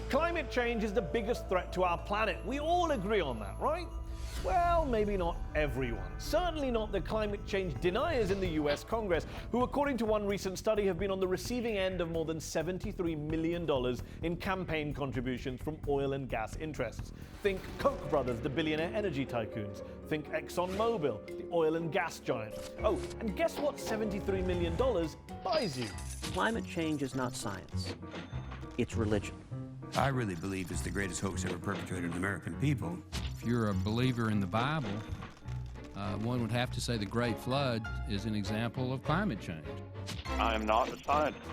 Climate change is the biggest threat to our planet. We all agree on that, right? Well, maybe not everyone. Certainly not the climate change deniers in the US Congress, who according to one recent study have been on the receiving end of more than $73 million in campaign contributions from oil and gas interests. Think Koch brothers, the billionaire energy tycoons. Think ExxonMobil, the oil and gas giant. Oh, and guess what $73 million buys you? Climate change is not science. It's religion. I really believe it's the greatest hoax ever perpetrated on the American people. If you're a believer in the Bible, one would have to say the Great Flood is an example of climate change. I am not a scientist.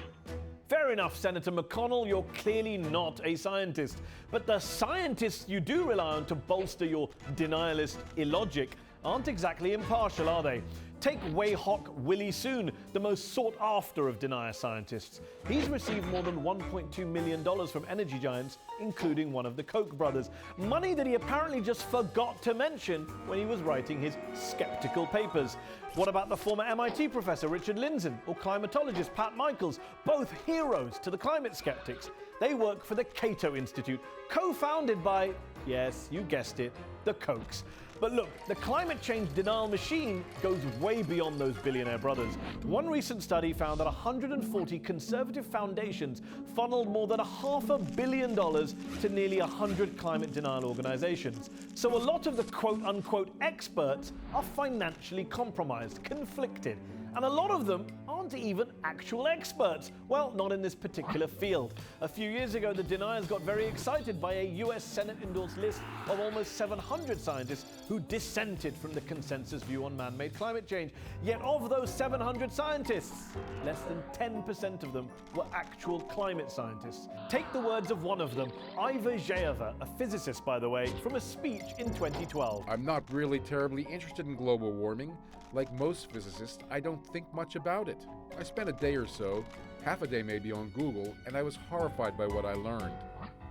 Fair enough, Senator McConnell, you're clearly not a scientist. But the scientists you do rely on to bolster your denialist illogic aren't exactly impartial, are they? Take Wayhawk Willie Soon, the most sought after of denier scientists. He's received more than $1.2 million from energy giants, including one of the Koch brothers. Money that he apparently just forgot to mention when he was writing his skeptical papers. What about the former MIT professor Richard Lindzen or climatologist Pat Michaels, both heroes to the climate skeptics? They work for the Cato Institute, co-founded by, yes, you guessed it, the Kochs. But look, the climate change denial machine goes way beyond those billionaire brothers. One recent study found that 140 conservative foundations funneled more than $500 million to nearly 100 climate denial organizations. So a lot of the quote-unquote experts are financially compromised, conflicted. And a lot of them aren't even actual experts. Well, not in this particular field. A few years ago, the deniers got very excited by a US Senate-endorsed list of almost 700 scientists who dissented from the consensus view on man-made climate change. Yet of those 700 scientists, less than 10% of them were actual climate scientists. Take the words of one of them, Iva Zhayeva, a physicist, by the way, from a speech in 2012. I'm not really terribly interested in global warming. Like most physicists, I don't think much about it. I spent a day or so, half a day maybe, on Google, and I was horrified by what I learned.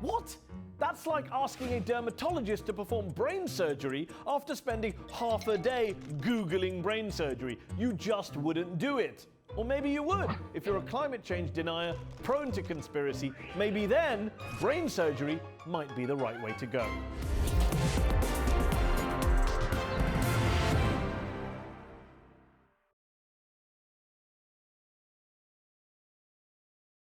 What? That's like asking a dermatologist to perform brain surgery after spending half a day Googling brain surgery. You just wouldn't do it. Or maybe you would. If you're a climate change denier prone to conspiracy, maybe then brain surgery might be the right way to go.